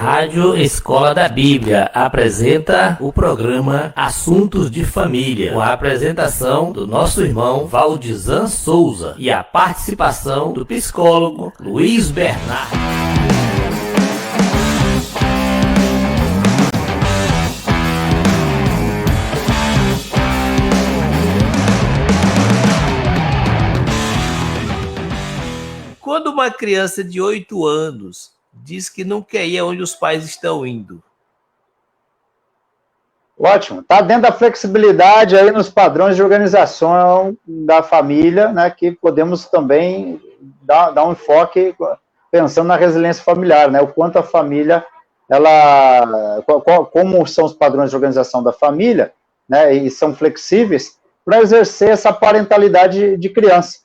Rádio Escola da Bíblia apresenta o programa Assuntos de Família, com a apresentação do nosso irmão Valdizan Souza e a participação do psicólogo Luiz Bernardo. Quando uma criança de 8 anos diz que não quer ir onde os pais estão indo. Ótimo. Está dentro da flexibilidade aí nos padrões de organização da família, né, que podemos também dar um enfoque pensando na resiliência familiar, né, o quanto a família, como são os padrões de organização da família, né, e são flexíveis para exercer essa parentalidade de criança.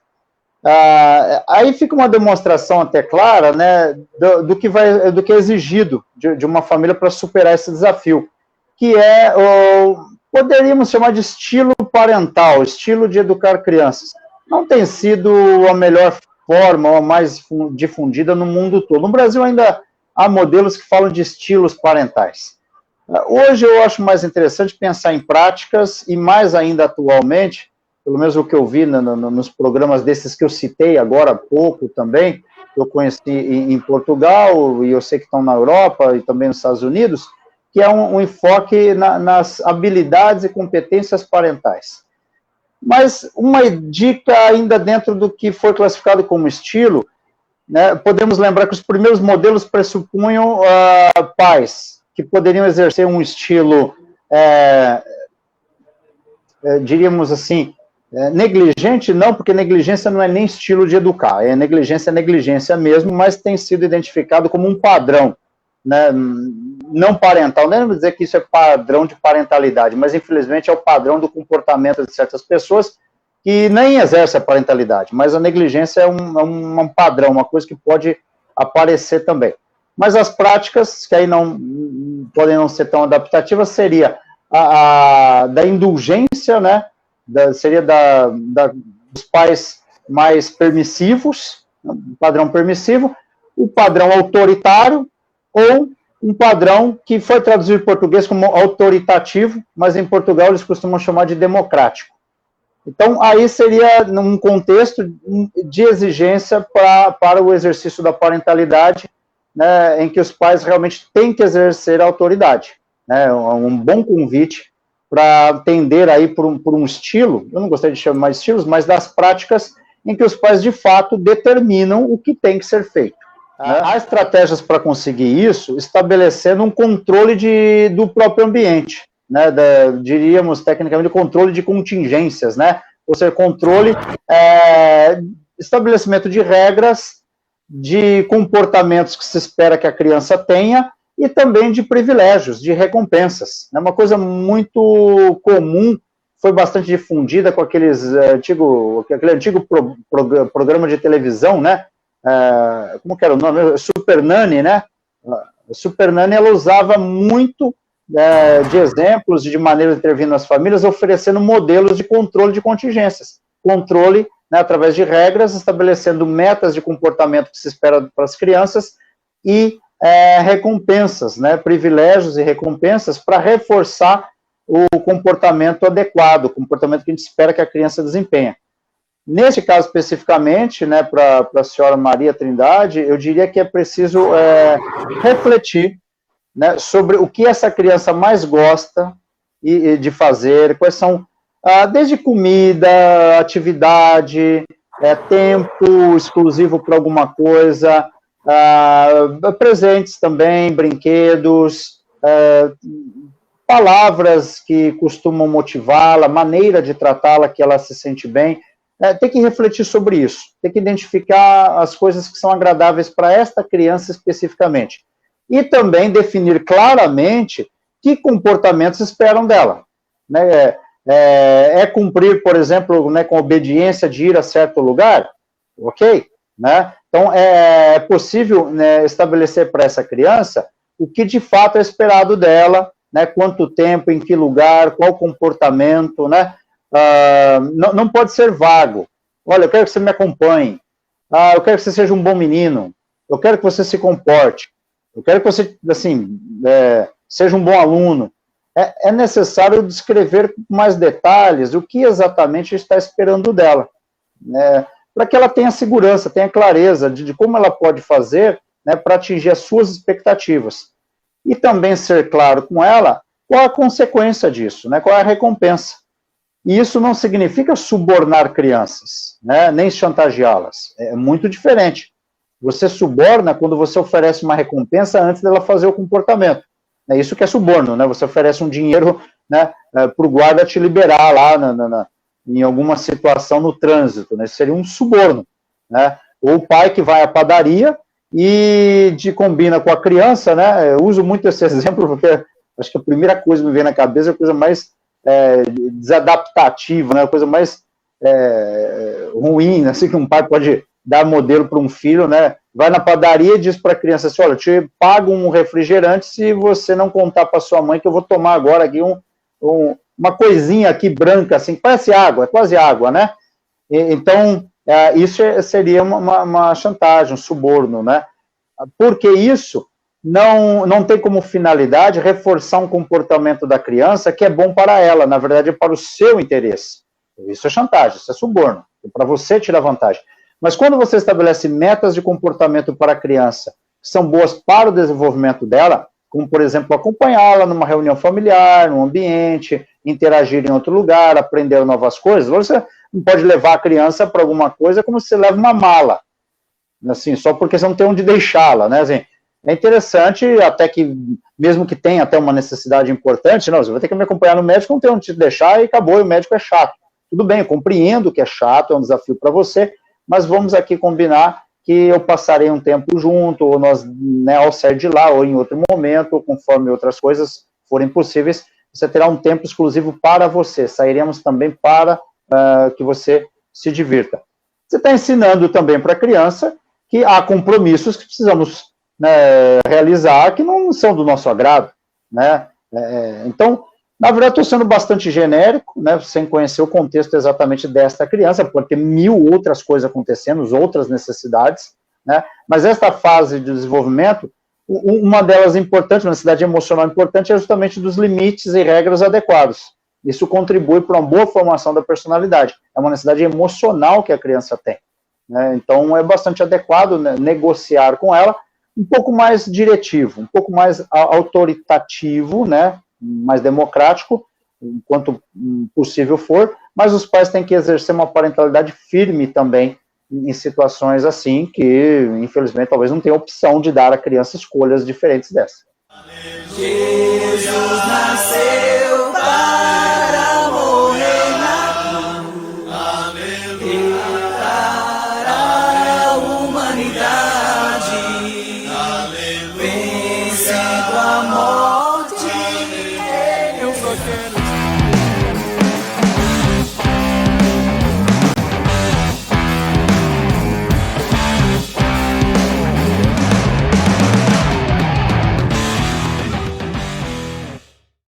Aí fica uma demonstração até clara, né, do que é exigido de uma família para superar esse desafio, que é, poderíamos chamar de estilo parental, estilo de educar crianças. Não tem sido a melhor forma, ou a mais difundida no mundo todo. No Brasil ainda há modelos que falam de estilos parentais. Hoje eu acho mais interessante pensar em práticas, e mais ainda atualmente, pelo menos o que eu vi nos programas desses que eu citei agora há pouco também, que eu conheci em Portugal, e eu sei que estão na Europa e também nos Estados Unidos, que é um enfoque nas habilidades e competências parentais. Mas uma dica ainda dentro do que foi classificado como estilo, né, podemos lembrar que os primeiros modelos pressupunham pais que poderiam exercer um estilo, diríamos assim, negligente não, porque negligência não é nem estilo de educar, é negligência mesmo, mas tem sido identificado como um padrão, né, não parental, não é dizer que isso é padrão de parentalidade, mas infelizmente é o padrão do comportamento de certas pessoas que nem exercem a parentalidade, mas a negligência é um padrão, uma coisa que pode aparecer também. Mas as práticas, que aí podem não ser tão adaptativas, seria da indulgência, né, seria dos pais mais permissivos, um padrão permissivo, o padrão autoritário, ou um padrão que foi traduzido em português como autoritativo, mas em Portugal eles costumam chamar de democrático. Então, aí seria num contexto de exigência para o exercício da parentalidade, né, em que os pais realmente têm que exercer a autoridade. Né, um bom convite para tender aí por um estilo, eu não gostaria de chamar de estilos, mas das práticas em que os pais, de fato, determinam o que tem que ser feito. Né? Há estratégias para conseguir isso, estabelecendo um controle do próprio ambiente, né? Diríamos, tecnicamente, controle de contingências, né? Ou seja, controle, estabelecimento de regras, de comportamentos que se espera que a criança tenha, e também de privilégios, de recompensas. É uma coisa muito comum, foi bastante difundida com aquele antigo programa de televisão, né? Como que era o nome? Super Nanny, né? A Super Nanny, ela usava muito de exemplos de maneira de intervir nas famílias, oferecendo modelos de controle de contingências. Controle, né, através de regras, estabelecendo metas de comportamento que se espera para as crianças e recompensas, né, privilégios e recompensas para reforçar o comportamento adequado, o comportamento que a gente espera que a criança desempenhe. Neste caso especificamente, né, para a senhora Maria Trindade, eu diria que é preciso refletir, né, sobre o que essa criança mais gosta de fazer, quais são, desde comida, atividade, tempo exclusivo para alguma coisa, presentes também, brinquedos, palavras que costumam motivá-la, maneira de tratá-la que ela se sente bem. Tem que refletir sobre isso, tem que identificar as coisas que são agradáveis para esta criança especificamente. E também definir claramente que comportamentos esperam dela. Né? Cumprir, por exemplo, né, com obediência de ir a certo lugar? Ok? Né? Então, é possível, né, estabelecer para essa criança o que de fato é esperado dela, né, quanto tempo, em que lugar, qual comportamento, né? Não pode ser vago. Olha, eu quero que você me acompanhe. Eu quero que você seja um bom menino. Eu quero que você se comporte. Eu quero que você, assim, seja um bom aluno. É necessário descrever com mais detalhes o que exatamente está esperando dela, né, para que ela tenha segurança, tenha clareza de como ela pode fazer, né, para atingir as suas expectativas. E também ser claro com ela qual a consequência disso, né, qual é a recompensa. E isso não significa subornar crianças, né, nem chantageá-las. É muito diferente. Você suborna quando você oferece uma recompensa antes dela fazer o comportamento. É isso que é suborno, né? Você oferece um dinheiro, né, para o guarda te liberar lá em alguma situação no trânsito, né? Isso seria um suborno, né? Ou o pai que vai à padaria e combina com a criança, né? Eu uso muito esse exemplo porque acho que a primeira coisa que me vem na cabeça é a coisa mais desadaptativa, né? A coisa mais ruim, assim, que um pai pode dar modelo para um filho, né? Vai na padaria e diz para a criança assim, olha, eu te pago um refrigerante se você não contar para sua mãe que eu vou tomar agora aqui uma coisinha aqui branca, assim, parece água, é quase água, né? Então, isso seria uma chantagem, um suborno, né? Porque isso não tem como finalidade reforçar um comportamento da criança que é bom para ela, na verdade é para o seu interesse. Isso é chantagem, isso é suborno, é para você tirar vantagem. Mas quando você estabelece metas de comportamento para a criança que são boas para o desenvolvimento dela, como, por exemplo, acompanhá-la numa reunião familiar, num ambiente, interagir em outro lugar, aprender novas coisas, você não pode levar a criança para alguma coisa como se você leva uma mala, assim, só porque você não tem onde deixá-la, né? Assim, é interessante, até que, mesmo que tenha até uma necessidade importante, não, você vai ter que me acompanhar no médico, não tem onde te deixar e acabou, e o médico é chato. Tudo bem, eu compreendo que é chato, é um desafio para você, mas vamos aqui combinar que eu passarei um tempo junto, ou nós, né, ao sair de lá, ou em outro momento, ou conforme outras coisas forem possíveis, você terá um tempo exclusivo para você, sairemos também para que você se divirta. Você está ensinando também para a criança que há compromissos que precisamos, né, realizar, que não são do nosso agrado, né? Então, na verdade, estou sendo bastante genérico, né, sem conhecer o contexto exatamente desta criança, pode ter mil outras coisas acontecendo, outras necessidades, né, mas esta fase de desenvolvimento, uma delas importante, uma necessidade emocional importante, é justamente dos limites e regras adequados. Isso contribui para uma boa formação da personalidade. É uma necessidade emocional que a criança tem, né, então é bastante adequado, né, negociar com ela, um pouco mais diretivo, um pouco mais autoritativo, né, mais democrático, enquanto possível for, mas os pais têm que exercer uma parentalidade firme também em situações assim, que infelizmente talvez não tenha opção de dar à criança escolhas diferentes dessa. Jesus nasceu.